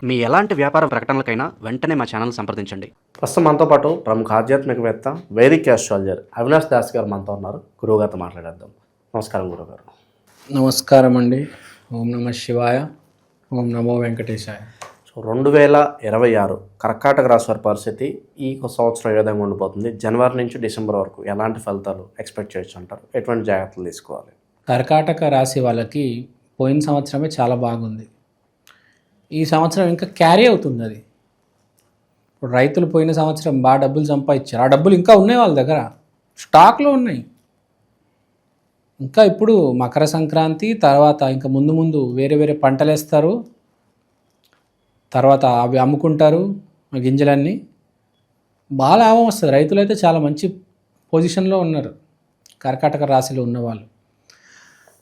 మీ ఎలాంటి వ్యాపార ప్రకటనలకైనా వెంటనే మా ఛానల్ సంప్రదించండి. ప్రస్తుతం మనతో పాటు ప్రముఖ ఆధ్యాత్మికవేత్త వైదిక్ ఆస్ట్రాలజర్ అవినాష్ దాస్ గారు మనతో ఉన్నారు. గురువుగారితో మాట్లాడేద్దాం. నమస్కారం గురువుగారు. నమస్కారం అండి. ఓం నమ శివాయ, ఓం నమో వెంకటేశాయ. సో 2026 కర్కాటక రాశి వారి పరిస్థితి ఈ సంవత్సరం ఏ విధంగా ఉండిపోతుంది? జనవరి నుంచి డిసెంబర్ వరకు ఎలాంటి ఫలితాలు ఎక్స్పెక్ట్ చేయొచ్చు అంటారు? ఎటువంటి జాగ్రత్తలు తీసుకోవాలి? కర్కాటక రాశి వాళ్ళకి పోయిన సంవత్సరమే చాలా బాగుంది. ఈ సంవత్సరం ఇంకా క్యారీ అవుతుంది అది. ఇప్పుడు రైతులు పోయిన సంవత్సరం బాగా డబ్బులు సంపాదించారు. ఆ డబ్బులు ఇంకా ఉన్నాయి వాళ్ళ దగ్గర, స్టాక్లో ఉన్నాయి. ఇంకా ఇప్పుడు మకర సంక్రాంతి తర్వాత ఇంకా ముందు ముందు వేరే వేరే పంటలు వేస్తారు, తర్వాత అవి అమ్ముకుంటారు. ఆ గింజలన్నీ బాగా లాభం వస్తుంది. రైతులు అయితే చాలా మంచి పొజిషన్లో ఉన్నారు కర్కాటక రాశిలో ఉన్నవాళ్ళు.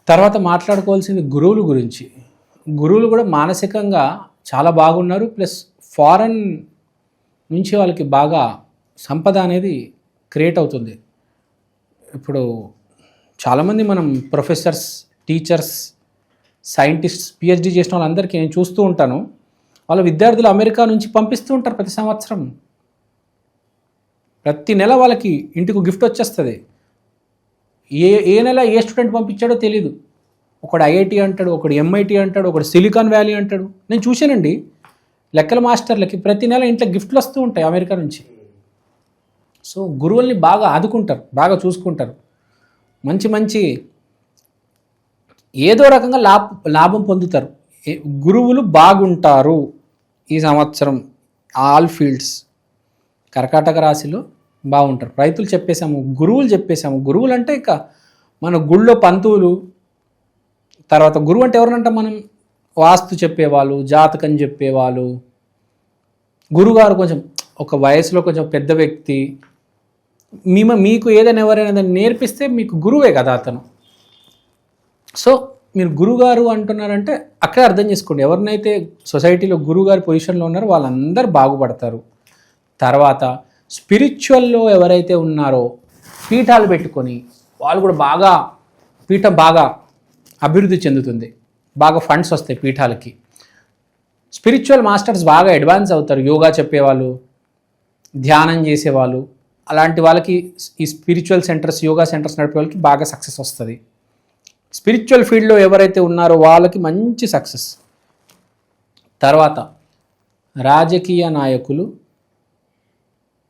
తర్వాత మాట్లాడుకోవాల్సింది గురువుల గురించి. గురువులు కూడా మానసికంగా చాలా బాగున్నారు. ప్లస్ ఫారెన్ నుంచి వాళ్ళకి బాగా సంపద అనేది క్రియేట్ అవుతుంది. ఇప్పుడు చాలామంది మనం ప్రొఫెసర్స్, టీచర్స్, సైంటిస్ట్స్, పిహెచ్డి చేసిన వాళ్ళందరికీ నేను చూస్తూ ఉంటాను. వాళ్ళ విద్యార్థులు అమెరికా నుంచి పంపిస్తూ ఉంటారు ప్రతి సంవత్సరం. ప్రతి నెల వాళ్ళకి ఇంటికి గిఫ్ట్ వచ్చేస్తుంది. ఏ నెల ఏ స్టూడెంట్ పంపించాడో తెలీదు. ఒకడు ఐఐటి అంటాడు, ఒకడు ఎంఐటి అంటాడు, ఒకడు సిలికాన్ వ్యాలీ అంటాడు. నేను చూశానండి, లెక్కల మాస్టర్లకి ప్రతి నెల ఇంట్లో గిఫ్ట్లు వస్తూ ఉంటాయి అమెరికా నుంచి. సో గురువుల్ని బాగా ఆదుకుంటారు, బాగా చూసుకుంటారు. మంచి మంచి ఏదో రకంగా లాభం పొందుతారు. గురువులు బాగుంటారు ఈ సంవత్సరం. ఆల్ ఫీల్డ్స్ కర్కాటక రాశిలో బాగుంటారు. రైతులు చెప్పేశాము, గురువులు చెప్పేశాము. గురువులు అంటే ఇక మన గుళ్ళో పంతువులు, తర్వాత గురువు అంటే ఎవరినంటే మనం వాస్తు చెప్పేవాళ్ళు, జాతకం చెప్పేవాళ్ళు. గురుగారు కొంచెం ఒక వయసులో కొంచెం పెద్ద వ్యక్తి. మీకు ఏదైనా ఎవరైనా దాన్ని నేర్పిస్తే మీకు గురువే కదా అతను. సో మీరు గురుగారు అంటున్నారంటే అక్కడే అర్థం చేసుకోండి. ఎవరినైతే సొసైటీలో గురుగారి పొజిషన్లో ఉన్నారో వాళ్ళందరూ బాగుపడతారు. తర్వాత స్పిరిచువల్లో ఎవరైతే ఉన్నారో పీఠాలు పెట్టుకొని వాళ్ళు కూడా బాగా పీఠం బాగా అభివృద్ధి చెందుతుంది. బాగా ఫండ్స్ వస్తాయి పీఠాలకి. స్పిరిచువల్ మాస్టర్స్ బాగా అడ్వాన్స్ అవుతారు. యోగా చెప్పేవాళ్ళు, ధ్యానం చేసేవాళ్ళు, అలాంటి వాళ్ళకి ఈ స్పిరిచువల్ సెంటర్స్, యోగా సెంటర్స్ నడిపే వాళ్ళకి బాగా సక్సెస్ వస్తుంది. స్పిరిచువల్ ఫీల్డ్లో ఎవరైతే ఉన్నారో వాళ్ళకి మంచి సక్సెస్. తర్వాత రాజకీయ నాయకులు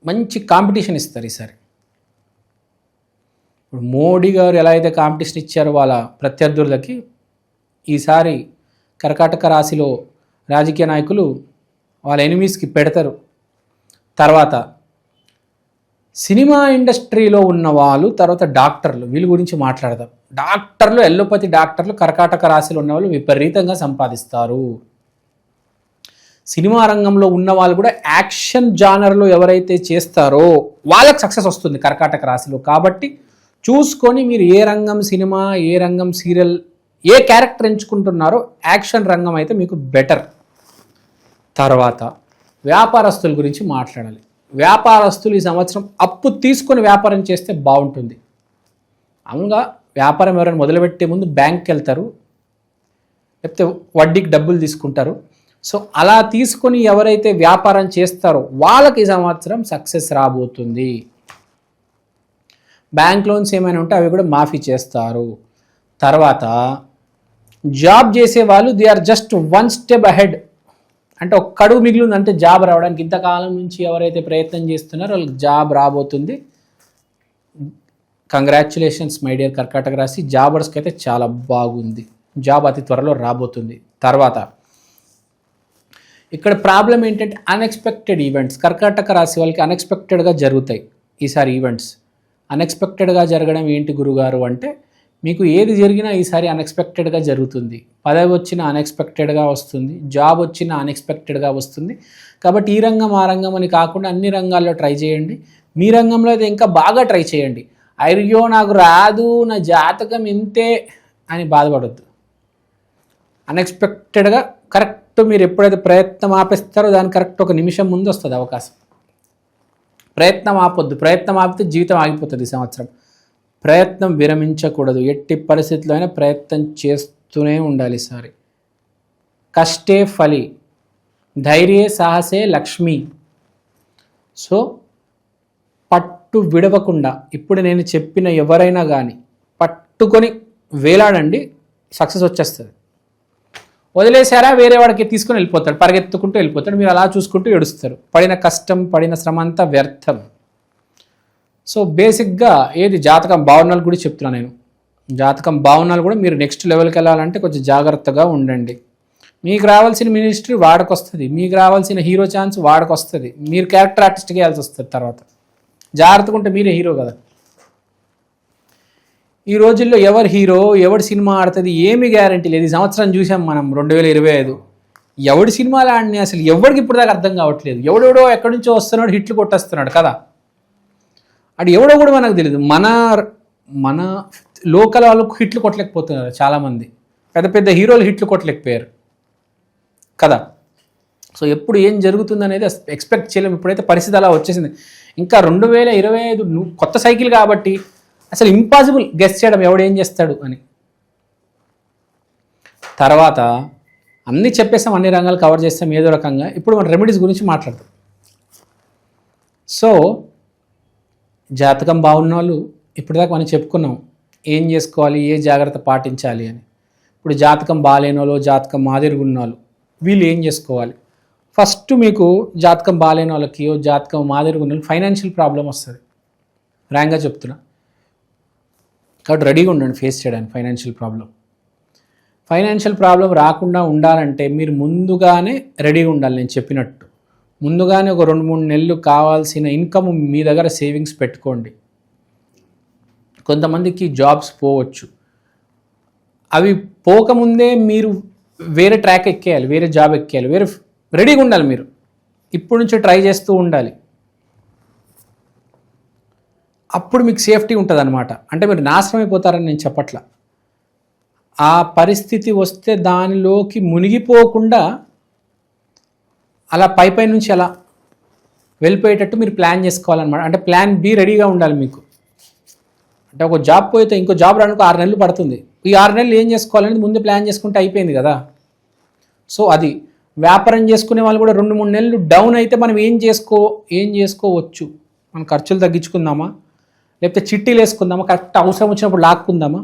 మంచి కాంపిటీషన్ ఇస్తారు ఈసారి. ఇప్పుడు మోడీ గారు ఎలా అయితే కాంపిటీషన్ ఇచ్చారో వాళ్ళ ప్రత్యర్థులకి, ఈసారి కర్కాటక రాశిలో రాజకీయ నాయకులు వాళ్ళ ఎనిమీస్కి పెడతారు. తర్వాత సినిమా ఇండస్ట్రీలో ఉన్న వాళ్ళు, తర్వాత డాక్టర్లు, వీళ్ళ గురించి మాట్లాడదాం. డాక్టర్లు, ఎల్లోపతి డాక్టర్లు కర్కాటక రాశిలో ఉన్న వాళ్ళు విపరీతంగా సంపాదిస్తారు. సినిమా రంగంలో ఉన్న వాళ్ళు కూడా యాక్షన్ జానర్లో ఎవరైతే చేస్తారో వాళ్ళకి సక్సెస్ వస్తుంది కర్కాటక రాశిలో. కాబట్టి చూసుకొని మీరు ఏ రంగం సినిమా, ఏ రంగం సీరియల్, ఏ క్యారెక్టర్ ఎంచుకుంటున్నారో యాక్షన్ రంగం అయితే మీకు బెటర్. తర్వాత వ్యాపారస్తుల గురించి మాట్లాడాలి. వ్యాపారస్తులు ఈ సంవత్సరం అప్పు తీసుకొని వ్యాపారం చేస్తే బాగుంటుంది. మామూలుగా వ్యాపారం ఎవరైనా మొదలుపెట్టే ముందు బ్యాంక్కి వెళ్తారు, లేకపోతే వడ్డీకి డబ్బులు తీసుకుంటారు. సో అలా తీసుకొని ఎవరైతే వ్యాపారం చేస్తారో వాళ్ళకి ఈ సంవత్సరం సక్సెస్ రాబోతుంది. బ్యాంక్ లోన్స్ ఏమైనా ఉంటే అవి కూడా మాఫీ చేస్తారు. తర్వాత జాబ్ చేసే వాళ్ళు they are just one step ahead. అంటే ఒక కడుగు మిగిలింది అంటే జాబ్ రావడానికి. ఇంతకాలం నుంచి ఎవరైతే ప్రయత్నం చేస్తున్నారో వాళ్ళకి జాబ్ రాబోతుంది. కంగ్రాచ్యులేషన్స్ మై డియర్ కర్కాటక రాశి జాబర్స్కి అయితే చాలా బాగుంది. జాబ్ అతి త్వరలో రాబోతుంది. తర్వాత ఇక్కడ ప్రాబ్లం ఏంటంటే అన్ఎక్స్పెక్టెడ్ ఈవెంట్స్. కర్కాటక రాశి వాళ్ళకి అన్ఎక్స్పెక్టెడ్గా జరుగుతాయి ఈసారి ఈవెంట్స్. అన్ఎక్స్పెక్టెడ్గా జరగడం ఏంటి గురుగారు అంటే, మీకు ఏది జరిగినా ఈసారి అన్ఎక్స్పెక్టెడ్గా జరుగుతుంది. పదవి వచ్చినా అన్ఎక్స్పెక్టెడ్గా వస్తుంది, జాబ్ వచ్చినా అన్ఎక్స్పెక్టెడ్గా వస్తుంది. కాబట్టి ఈ రంగం ఆ రంగం అని కాకుండా అన్ని రంగాల్లో ట్రై చేయండి. మీ రంగంలో అయితే ఇంకా బాగా ట్రై చేయండి. అయ్యో నాకు రాదు, నా జాతకం ఇంతే అని బాధపడొద్దు. అన్ఎక్స్పెక్టెడ్గా కరెక్ట్ మీరు ఎప్పుడైతే ప్రయత్నం ఆపేస్తారో దాని కరెక్ట్ ఒక నిమిషం ముందు వస్తుంది అవకాశం. ప్రయత్నం ఆపొద్దు. ప్రయత్నం ఆపితే జీవితం ఆగిపోతుంది ఈ సంవత్సరం. ప్రయత్నం విరమించకూడదు. ఎట్టి పరిస్థితుల్లో అయినా ప్రయత్నం చేస్తూనే ఉండాలి. ఈసారి కష్టే ఫలి, ధైర్యే సాహసే లక్ష్మి. సో పట్టు విడవకుండా ఇప్పుడు నేను చెప్పిన ఎవరైనా కానీ పట్టుకొని వేలాడండి, సక్సెస్ వచ్చేస్తుంది. వదిలేసారా వేరే వాడికి తీసుకొని వెళ్ళిపోతాడు, పరిగెత్తుకుంటూ వెళ్ళిపోతాడు, మీరు అలా చూసుకుంటూ ఏడుస్తారు. పడిన కష్టం పడిన శ్రమ అంతా వ్యర్థం. సో బేసిక్గా ఏది జాతకం బాగున్నాలు కూడా చెప్తున్నాను నేను. జాతకం బాగున్నాలు కూడా మీరు నెక్స్ట్ లెవెల్కి వెళ్ళాలంటే కొంచెం జాగ్రత్తగా ఉండండి. మీకు రావాల్సిన మినిస్ట్రీ వాడకొస్తుంది, మీకు రావాల్సిన హీరో ఛాన్స్ వాడకొస్తుంది, మీరు క్యారెక్టర్ ఆర్టిస్ట్గా వేయాల్సి వస్తుంది. తర్వాత జాగ్రత్తగా ఉంటే మీరే హీరో కదా. ఈ రోజుల్లో ఎవరు హీరో ఎవడు సినిమా ఆడుతుంది ఏమీ గ్యారంటీ లేదు. ఈ సంవత్సరం చూసాం మనం 2025. ఎవడి సినిమాలు ఆడినాయి అసలు ఎవరికి ఇప్పుడు దాకా అర్థం కావట్లేదు. ఎవడెవడో ఎక్కడి నుంచో వస్తున్నాడు, హిట్లు కొట్టేస్తున్నాడు కదా. అది ఎవడో కూడా మనకు తెలియదు. మన లోకల్ వాళ్ళకు హిట్లు కొట్టలేకపోతున్నారు చాలామంది. పెద్ద పెద్ద హీరోలు హిట్లు కొట్టలేకపోయారు కదా. సో ఎప్పుడు ఏం జరుగుతుంది అనేది ఎక్స్పెక్ట్ చేయలేము. ఇప్పుడైతే పరిస్థితి అలా వచ్చేసింది. ఇంకా 2025 కొత్త సైకిల్ కాబట్టి అసలు ఇంపాసిబుల్ గెస్ చేయడం ఎవడేం చేస్తాడు అని. తర్వాత అన్నీ చెప్పేస్తాం, అన్ని రంగాలు కవర్ చేస్తాం ఏదో రకంగా. ఇప్పుడు మన రెమెడీస్ గురించి మాట్లాడతాం. సో జాతకం బాగున్న వాళ్ళు ఇప్పటిదాకా మనం చెప్పుకున్నాం ఏం చేసుకోవాలి, ఏ జాగ్రత్త పాటించాలి అని. ఇప్పుడు జాతకం బాగాలేని వాళ్ళు, జాతకం మాదిరిగా ఉన్న వాళ్ళు వీళ్ళు ఏం చేసుకోవాలి? ఫస్ట్ మీకు జాతకం బాగాలేని వాళ్ళకి, జాతకం మాదిరిగా ఉన్న వాళ్ళకి ఫైనాన్షియల్ ప్రాబ్లం వస్తుంది. ర్యాంక్గా చెప్తున్నా కాబట్టి రెడీగా ఉండండి ఫేస్ చేయడానికి ఫైనాన్షియల్ ప్రాబ్లం. ఫైనాన్షియల్ ప్రాబ్లం రాకుండా ఉండాలంటే మీరు ముందుగానే రెడీగా ఉండాలి. నేను చెప్పినట్టు ముందుగానే ఒక 2-3 నెలలు కావాల్సిన ఇన్కమ్ మీ దగ్గర సేవింగ్స్ పెట్టుకోండి. కొంతమందికి జాబ్స్ పోవచ్చు, అవి పోకముందే మీరు వేరే ట్రాక్ ఎక్కేయాలి, వేరే జాబ్ ఎక్కేయాలి, వేరే రెడీగా ఉండాలి. మీరు ఇప్పుడు నుంచి ట్రై చేస్తూ ఉండాలి. అప్పుడు మీకు సేఫ్టీ ఉంటుంది అనమాట. అంటే మీరు నాశనం అయిపోతారని నేను చెప్పట్లా. ఆ పరిస్థితి వస్తే దానిలోకి మునిగిపోకుండా అలా పై నుంచి అలా వెళ్ళిపోయేటట్టు మీరు ప్లాన్ చేసుకోవాలన్నమాట. అంటే ప్లాన్ బి రెడీగా ఉండాలి మీకు. అంటే ఒక జాబ్ పోతే ఇంకో జాబ్ రానికి 6 నెలలు పడుతుంది. ఈ 6 నెలలు ఏం చేసుకోవాలనేది ముందే ప్లాన్ చేసుకుంటే అయిపోయింది కదా. సో అది వ్యాపారం చేసుకునే వాళ్ళు కూడా 2-3 నెలలు డౌన్ అయితే మనం ఏం చేసుకోవచ్చు? మన ఖర్చులు తగ్గించుకుందామా, లేకపోతే చిట్టీలు వేసుకుందామా, కరెక్ట్ అవసరం వచ్చినప్పుడు లాక్కుందామా?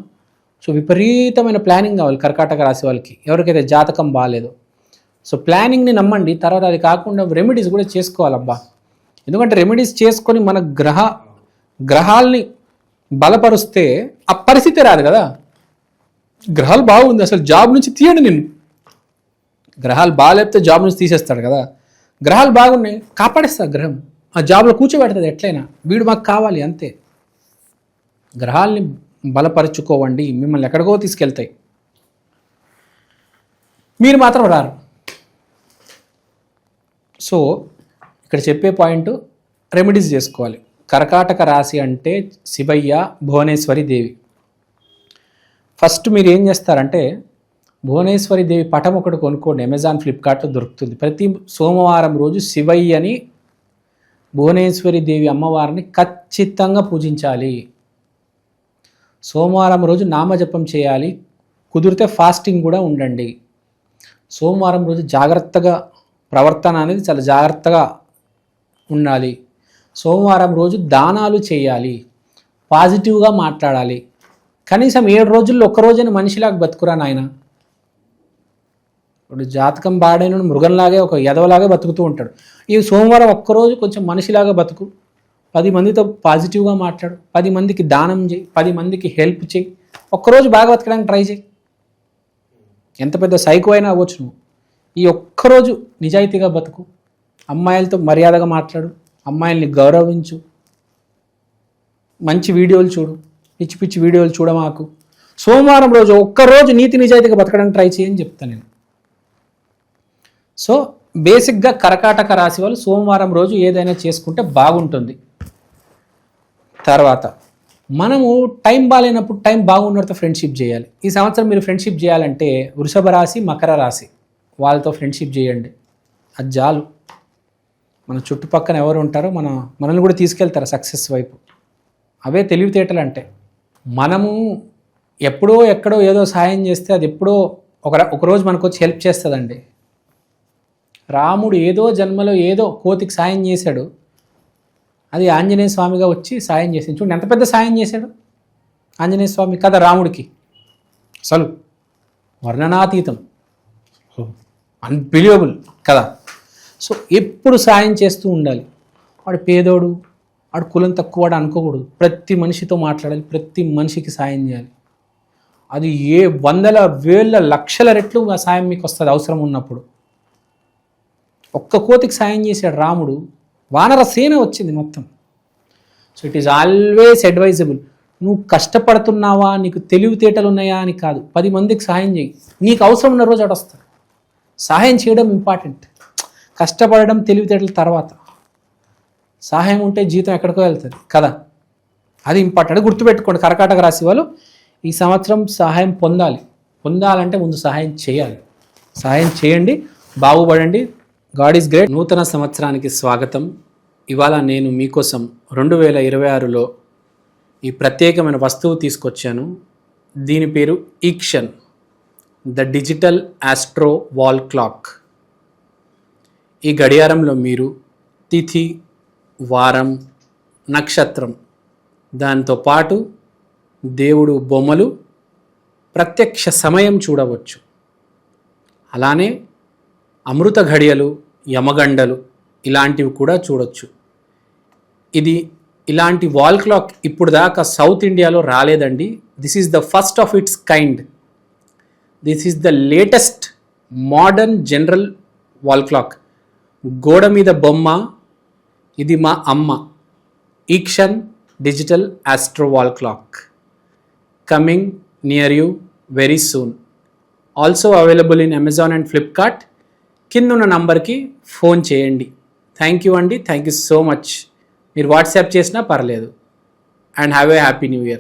సో విపరీతమైన ప్లానింగ్ కావాలి కర్కాటక రాశి వాళ్ళకి, ఎవరికైతే జాతకం బాగాలేదో. సో ప్లానింగ్ని నమ్మండి. తర్వాత అది కాకుండా రెమెడీస్ కూడా చేసుకోవాలబ్బా. ఎందుకంటే రెమెడీస్ చేసుకొని మన గ్రహాల్ని బలపరుస్తే ఆ పరిస్థితి రాదు కదా. గ్రహాలు బాగుంది అసలు జాబ్ నుంచి తీయండి నిన్ను. గ్రహాలు బాగాలేకపోతే జాబ్ నుంచి తీసేస్తాడు కదా. గ్రహాలు బాగున్నాయి కాపాడేస్తా గ్రహం, ఆ జాబ్లో కూర్చోబెడుతుంది ఎట్లయినా. వీడు మాకు కావాలి అంతే. గ్రహాల్ని బలపరుచుకోవండి, మిమ్మల్ని ఎక్కడికో తీసుకెళ్తాయి, మీరు మాత్రం రారు. సో ఇక్కడ చెప్పే పాయింట్ రెమెడీస్ చేసుకోవాలి. కర్కాటక రాశి అంటే శివయ్య, భువనేశ్వరి దేవి. ఫస్ట్ మీరు ఏం చేస్తారంటే భువనేశ్వరి దేవి పటం ఒకటి కొనుక్కోండి, అమెజాన్ ఫ్లిప్కార్ట్లో దొరుకుతుంది. ప్రతి సోమవారం రోజు శివయ్యని, భువనేశ్వరి దేవి అమ్మవారిని ఖచ్చితంగా పూజించాలి. సోమవారం రోజు నామజపం చేయాలి, కుదిరితే ఫాస్టింగ్ కూడా ఉండండి. సోమవారం రోజు జాగ్రత్తగా ప్రవర్తన అనేది చాలా జాగ్రత్తగా ఉండాలి. సోమవారం రోజు దానాలు చేయాలి, పాజిటివ్గా మాట్లాడాలి. కనీసం 7 రోజుల్లో ఒక్కరోజైనా మనిషిలాగా బతుకురా నాయన. ఇప్పుడు జాతకం బాడైన మృగంలాగే ఒక ఎదవలాగే బతుకుతూ ఉంటాడు. ఈ సోమవారం ఒక్కరోజు కొంచెం మనిషిలాగా బతుకు, 10 మందితో పాజిటివ్గా మాట్లాడు, 10 మందికి దానం చేయి, 10 మందికి హెల్ప్ చేయి. ఒక్కరోజు బాగా బతకడానికి ట్రై చేయి. ఎంత పెద్ద సైకో అయినా అవ్వచ్చు నువ్వు. ఈ ఒక్కరోజు నిజాయితీగా బతుకు, అమ్మాయిలతో మర్యాదగా మాట్లాడు, అమ్మాయిల్ని గౌరవించు, మంచి వీడియోలు చూడు, పిచ్చి పిచ్చి వీడియోలు చూడమాకు. సోమవారం రోజు ఒక్కరోజు నీతి నిజాయితీగా బతకడానికి ట్రై చేయని చెప్తాను నేను. సో బేసిక్గా కర్కాటక రాశి వాళ్ళు సోమవారం రోజు ఏదైనా చేసుకుంటే బాగుంటుంది. తర్వాత మనము టైం బాగాలేనప్పుడు టైం బాగున్నతో ఫ్రెండ్షిప్ చేయాలి. ఈ సంవత్సరం మీరు ఫ్రెండ్షిప్ చేయాలంటే వృషభ రాశి, మకర రాశి వాళ్ళతో ఫ్రెండ్షిప్ చేయండి. అది చాలు. మన చుట్టుపక్కన ఎవరు ఉంటారో మనల్ని కూడా తీసుకెళ్తారు సక్సెస్ వైపు. అవే తెలివితేటలు అంటే. మనము ఎప్పుడో ఎక్కడో ఏదో సాయం చేస్తే అది ఎప్పుడో ఒకరోజు మనకు వచ్చి హెల్ప్ చేస్తుందండి. రాముడు ఏదో జన్మలో ఏదో కోతికి సాయం చేశాడు, అది ఆంజనేయ స్వామిగా వచ్చి సాయం చేసింది. చూడండి ఎంత పెద్ద సాయం చేశాడు ఆంజనేయ స్వామి కదా రాముడికి, అసలు వర్ణనాతీతం, అన్బిలీవబుల్ కదా. సో ఎప్పుడు సాయం చేస్తూ ఉండాలి. వాడు పేదోడు, వాడు కులం తక్కువ వాడు అనుకోకూడదు. ప్రతి మనిషితో మాట్లాడాలి, ప్రతి మనిషికి సాయం చేయాలి. అది ఏ వందల వేల లక్షల రెట్లు ఆ సాయం మీకు వస్తుంది అవసరం ఉన్నప్పుడు. ఒక్క కోతికి సాయం చేశాడు రాముడు, వానర సేన వచ్చింది మొత్తం. So it is always advisable. నువ్వు కష్టపడుతున్నావా, నీకు తెలివితేటలు ఉన్నాయా అని కాదు, 10 మందికి సహాయం చేయి. నీకు అవసరం ఉన్న రోజు అటు వస్తాడు. సహాయం చేయడం ఇంపార్టెంట్, కష్టపడడం తెలివితేటల తర్వాత. సహాయం ఉంటే జీతం ఎక్కడికో వెళ్తుంది కదా, అది ఇంపార్టెంట్. గుర్తుపెట్టుకోండి, కర్కాటక రాశి వాళ్ళు ఈ సంవత్సరం సహాయం పొందాలంటే ముందు సహాయం చేయాలి. సహాయం చేయండి, బాగుపడండి. God is great. నూతన సంవత్సరానికి స్వాగతం. ఇవాళ నేను మీకోసం 2026లో ఈ ప్రత్యేకమైన వస్తువు తీసుకొచ్చాను. దీని పేరు ఈక్షన్, the digital astro wall clock. ఈ గడియారంలో మీరు తిథి, వారం, నక్షత్రం, దాంతో పాటు దేవుడు బొమ్మలు, ప్రత్యక్ష సమయం చూడవచ్చు. అలానే అమృత ఘడియలు, యమగండలు ఇలాంటివి కూడా చూడొచ్చు. ఇలాంటి వాల్ క్లాక్ ఇప్పుడు దాకా సౌత్ ఇండియాలో రాలేదండి. This is the first of its kind. This is the latest modern general wall clock. గోడ మీద బొమ్మ, ఇది మా అమ్మ. ఈక్షన్ digital astro wall clock coming near you very soon. Also available in Amazon and Flipkart. కిందున్న నంబర్కి ఫోన్ చేయండి. థ్యాంక్ యూ అండి, థ్యాంక్ యూ సో మచ్. మీరు వాట్సాప్ చేసినా పర్లేదు. And have a happy new year.